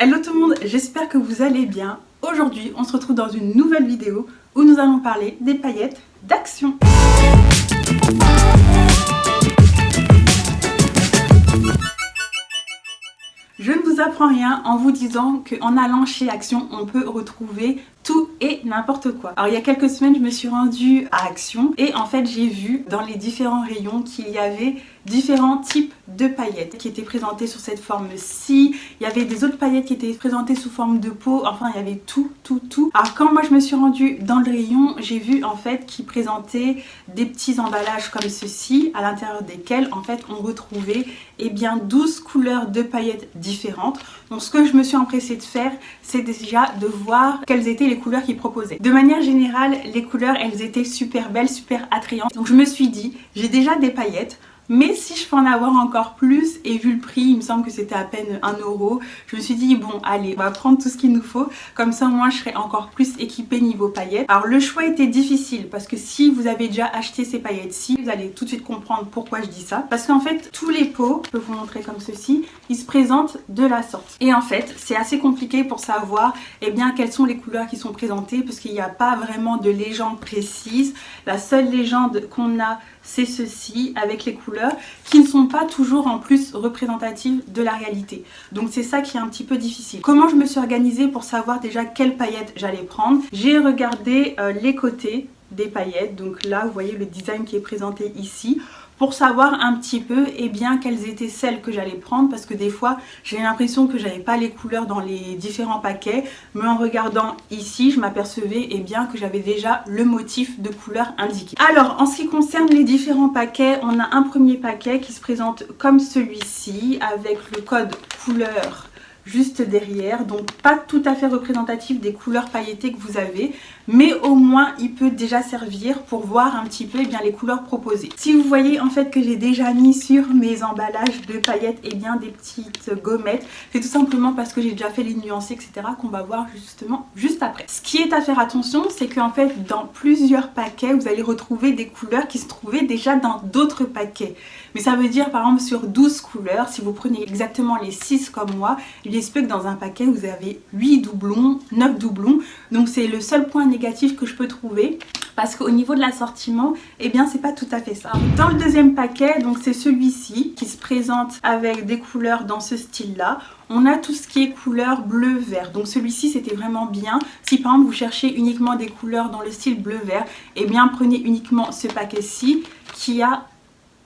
Hello tout le monde, j'espère que vous allez bien. Aujourd'hui, on se retrouve dans une nouvelle vidéo où nous allons parler des paillettes d'Action. Je ne vous apprends rien en vous disant qu'en allant chez Action, on peut retrouver tout et n'importe quoi. Alors il y a quelques semaines, je me suis rendue à Action et en fait j'ai vu dans les différents rayons qu'il y avait différents types de paillettes qui étaient présentées sur cette forme-ci. Il y avait des autres paillettes qui étaient présentées sous forme de pot. Enfin, il y avait tout. Alors quand moi je me suis rendue dans le rayon, j'ai vu en fait qu'ils présentaient des petits emballages comme ceci, à l'intérieur desquels en fait on retrouvait 12 couleurs de paillettes différentes. Donc ce que je me suis empressée de faire, c'est déjà de voir quelles étaient les couleurs qu'ils proposaient. De manière générale, les couleurs, elles étaient super belles, super attrayantes. Donc je me suis dit, j'ai déjà des paillettes, mais si je peux en avoir encore plus, et vu le prix, il me semble que c'était à peine 1 €, je me suis dit bon allez, on va prendre tout ce qu'il nous faut, comme ça moi je serai encore plus équipée niveau paillettes. Alors le choix était difficile, parce que si vous avez déjà acheté ces paillettes-ci, vous allez tout de suite comprendre pourquoi je dis ça. Parce qu'en fait, tous les pots, je peux vous montrer comme ceci, ils se présentent de la sorte. Et en fait, c'est assez compliqué pour savoir quelles sont les couleurs qui sont présentées, parce qu'il n'y a pas vraiment de légende précise. La seule légende qu'on a, c'est ceci, avec les couleurs qui ne sont pas toujours en plus représentatives de la réalité. Donc c'est ça qui est un petit peu difficile. Comment je me suis organisée pour savoir déjà quelles paillettes j'allais prendre? J'ai regardé les côtés des paillettes. Donc là, vous voyez le design qui est présenté ici, pour savoir un petit peu quelles étaient celles que j'allais prendre, parce que des fois j'ai l'impression que j'avais pas les couleurs dans les différents paquets, mais en regardant ici je m'apercevais que j'avais déjà le motif de couleur indiqué. Alors en ce qui concerne les différents paquets, on a un premier paquet qui se présente comme celui-ci avec le code couleur juste derrière, donc pas tout à fait représentatif des couleurs pailletées que vous avez, mais au moins il peut déjà servir pour voir un petit peu les couleurs proposées. Si vous voyez en fait que j'ai déjà mis sur mes emballages de paillettes des petites gommettes, c'est tout simplement parce que j'ai déjà fait les nuancés, etc., qu'on va voir justement juste après. Ce qui est à faire attention, c'est qu'en fait dans plusieurs paquets vous allez retrouver des couleurs qui se trouvaient déjà dans d'autres paquets. Mais ça veut dire par exemple sur 12 couleurs, si vous prenez exactement les 6 comme moi, il se peut que dans un paquet vous avez 8 doublons, 9 doublons. Donc c'est le seul point négatif que je peux trouver, parce qu'au niveau de l'assortiment, c'est pas tout à fait ça. Dans le deuxième paquet, donc c'est celui-ci qui se présente avec des couleurs dans ce style-là. On a tout ce qui est couleur bleu-vert. Donc celui-ci c'était vraiment bien. Si par exemple vous cherchez uniquement des couleurs dans le style bleu-vert, prenez uniquement ce paquet-ci qui a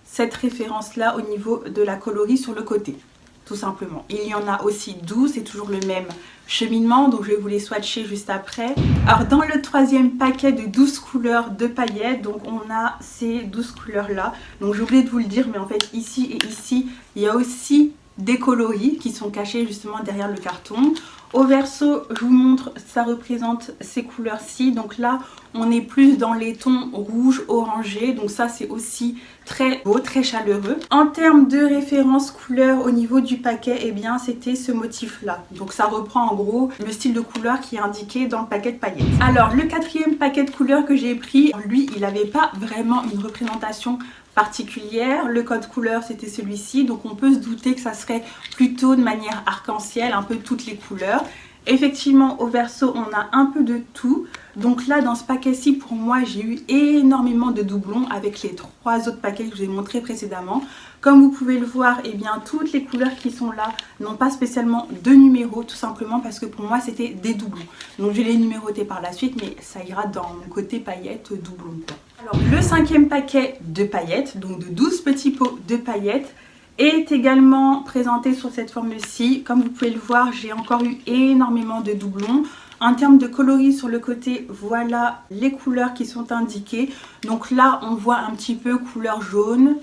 cette référence-là au niveau de la coloris sur le côté. Tout simplement. Il y en a aussi 12, c'est toujours le même cheminement, donc je vais vous les swatcher juste après. Alors dans le troisième paquet de 12 couleurs de paillettes, donc on a ces 12 couleurs là. Donc j'ai oublié de vous le dire, mais en fait ici et ici, il y a aussi des coloris qui sont cachés justement derrière le carton. Au verso, je vous montre, ça représente ces couleurs-ci. Donc là, on est plus dans les tons rouge, orangé. Donc ça, c'est aussi très beau, très chaleureux. En termes de référence couleur au niveau du paquet, c'était ce motif-là. Donc ça reprend en gros le style de couleur qui est indiqué dans le paquet de paillettes. Alors, le quatrième paquet de couleurs que j'ai pris, lui, il n'avait pas vraiment une représentation particulière. Le code couleur c'était celui-ci, donc on peut se douter que ça serait plutôt de manière arc-en-ciel, un peu toutes les couleurs. Effectivement au verso on a un peu de tout, donc là dans ce paquet-ci pour moi j'ai eu énormément de doublons avec les 3 autres paquets que je vous ai montré précédemment. Comme vous pouvez le voir, toutes les couleurs qui sont là n'ont pas spécialement de numéro, tout simplement parce que pour moi c'était des doublons. Donc je vais les numéroter par la suite, mais ça ira dans mon côté paillettes doublons. Alors le cinquième paquet de paillettes, donc de 12 petits pots de paillettes, est également présenté sur cette forme-ci. Comme vous pouvez le voir, j'ai encore eu énormément de doublons. En termes de coloris sur le côté, voilà les couleurs qui sont indiquées. Donc là, on voit un petit peu couleur jaune,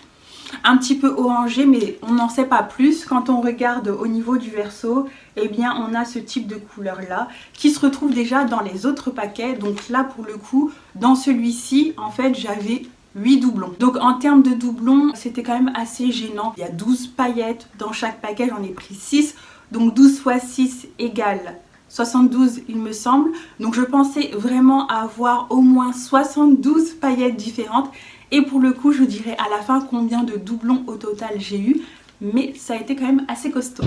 un petit peu orangé, mais on n'en sait pas plus. Quand on regarde au niveau du verso, on a ce type de couleur là qui se retrouve déjà dans les autres paquets. Donc là pour le coup, dans celui-ci en fait j'avais 8 doublons. Donc en termes de doublons, c'était quand même assez gênant. Il y a 12 paillettes dans chaque paquet, j'en ai pris 6. Donc 12 fois 6 égale 72 il me semble. Donc je pensais vraiment avoir au moins 72 paillettes différentes. Et pour le coup, je dirais à la fin combien de doublons au total j'ai eu. Mais ça a été quand même assez costaud.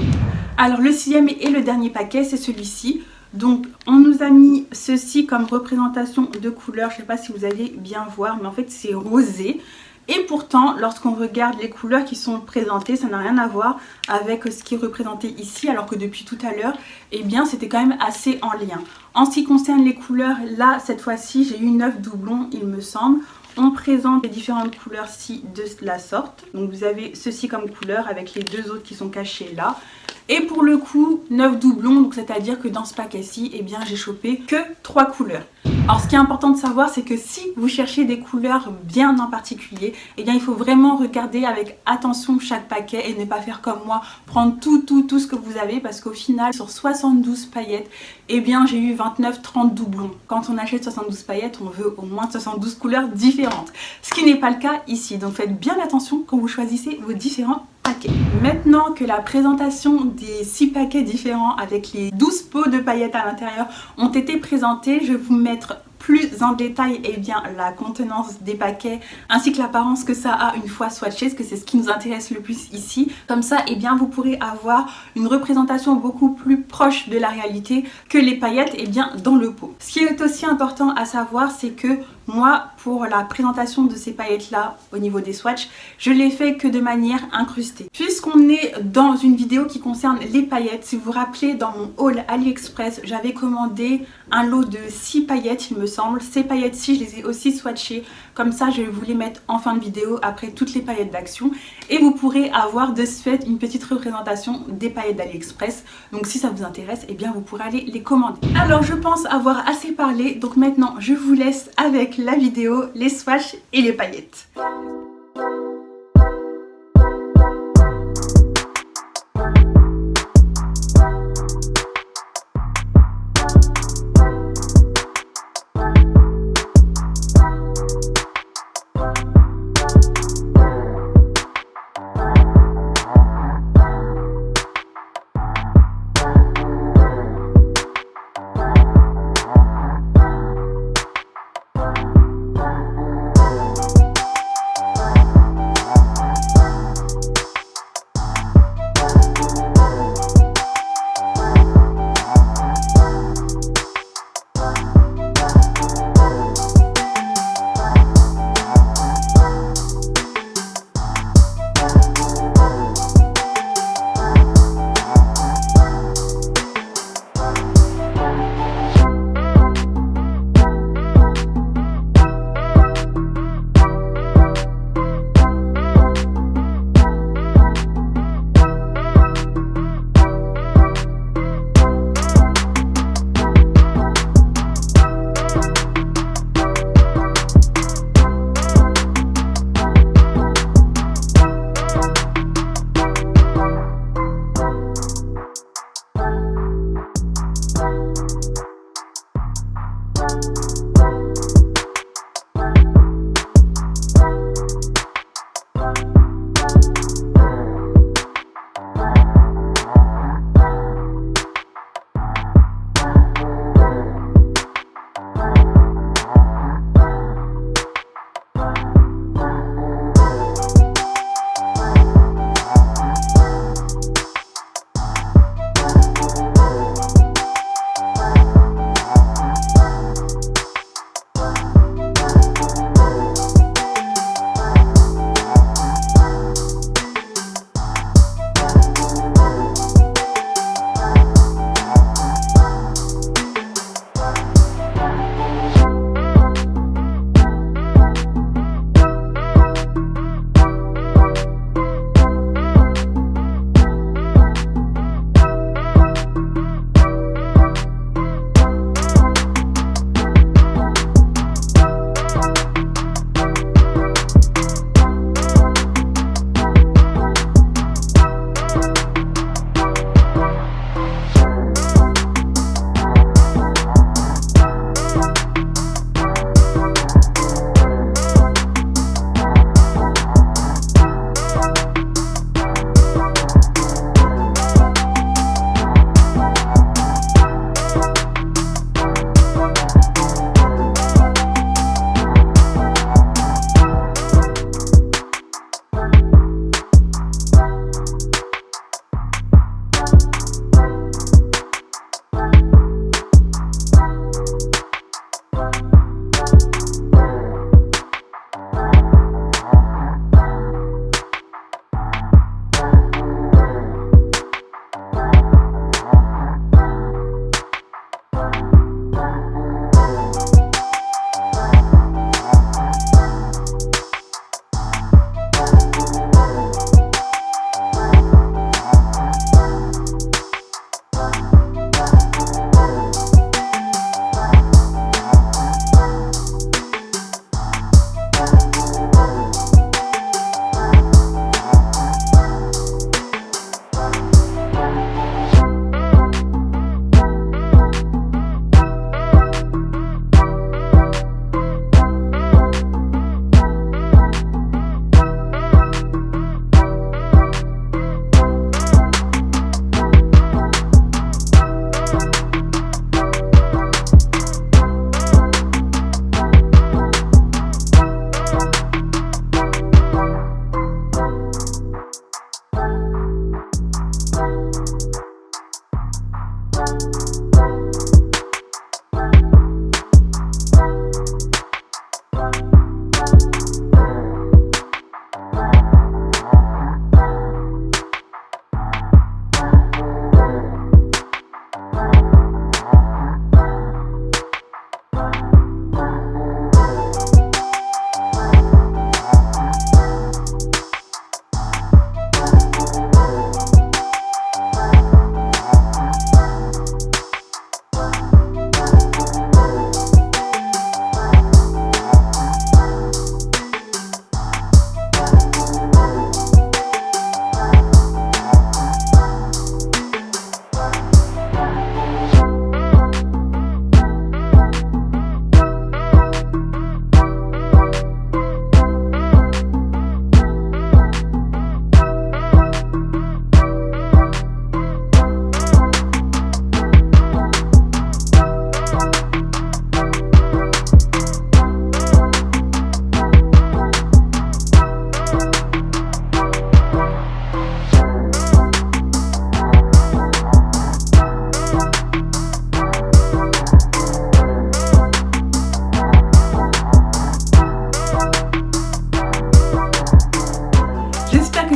Alors le 6e et le dernier paquet, c'est celui-ci. Donc on nous a mis ceci comme représentation de couleurs, je ne sais pas si vous allez bien voir, mais en fait c'est rosé. Et pourtant, lorsqu'on regarde les couleurs qui sont présentées, ça n'a rien à voir avec ce qui est représenté ici, alors que depuis tout à l'heure, eh bien c'était quand même assez en lien. En ce qui concerne les couleurs, là cette fois-ci j'ai eu 9 doublons il me semble. On présente les différentes couleurs-ci de la sorte. Donc vous avez ceci comme couleur avec les deux autres qui sont cachés là. Et pour le coup, 9 doublons, donc c'est-à-dire que dans ce paquet-ci, eh bien j'ai chopé que 3 couleurs. Alors ce qui est important de savoir, c'est que si vous cherchez des couleurs bien en particulier, eh bien il faut vraiment regarder avec attention chaque paquet et ne pas faire comme moi, prendre tout ce que vous avez, parce qu'au final, sur 72 paillettes, eh bien j'ai eu 29-30 doublons. Quand on achète 72 paillettes, on veut au moins 72 couleurs différentes, ce qui n'est pas le cas ici. Donc faites bien attention quand vous choisissez vos différents paquets. Maintenant que la présentation des 6 paquets différents avec les 12 pots de paillettes à l'intérieur ont été présentés, je vais vous mettre plus en détail la contenance des paquets ainsi que l'apparence que ça a une fois swatché, parce que c'est ce qui nous intéresse le plus ici. Comme ça, vous pourrez avoir une représentation beaucoup plus proche de la réalité que les paillettes dans le pot. Ce qui est aussi important à savoir, c'est que moi, pour la présentation de ces paillettes-là, au niveau des swatchs, je l'ai fait que de manière incrustée. Puisqu'on est dans une vidéo qui concerne les paillettes, si vous vous rappelez, dans mon haul AliExpress, j'avais commandé un lot de 6 paillettes, il me semble. Ces paillettes-ci, je les ai aussi swatchées. Comme ça, je vais vous les mettre en fin de vidéo, après toutes les paillettes d'Action. Et vous pourrez avoir de ce fait une petite représentation des paillettes d'AliExpress. Donc si ça vous intéresse, vous pourrez aller les commander. Alors, je pense avoir assez parlé. Donc maintenant, je vous laisse avec la vidéo, les swatchs et les paillettes.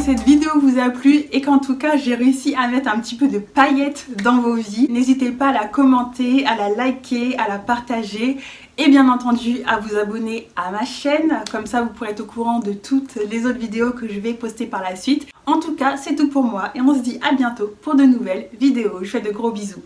Cette vidéo vous a plu et qu'en tout cas j'ai réussi à mettre un petit peu de paillettes dans vos vies. N'hésitez pas à la commenter, à la liker, à la partager et bien entendu à vous abonner à ma chaîne. Comme ça vous pourrez être au courant de toutes les autres vidéos que je vais poster par la suite. En tout cas c'est tout pour moi et on se dit à bientôt pour de nouvelles vidéos. Je vous fais de gros bisous.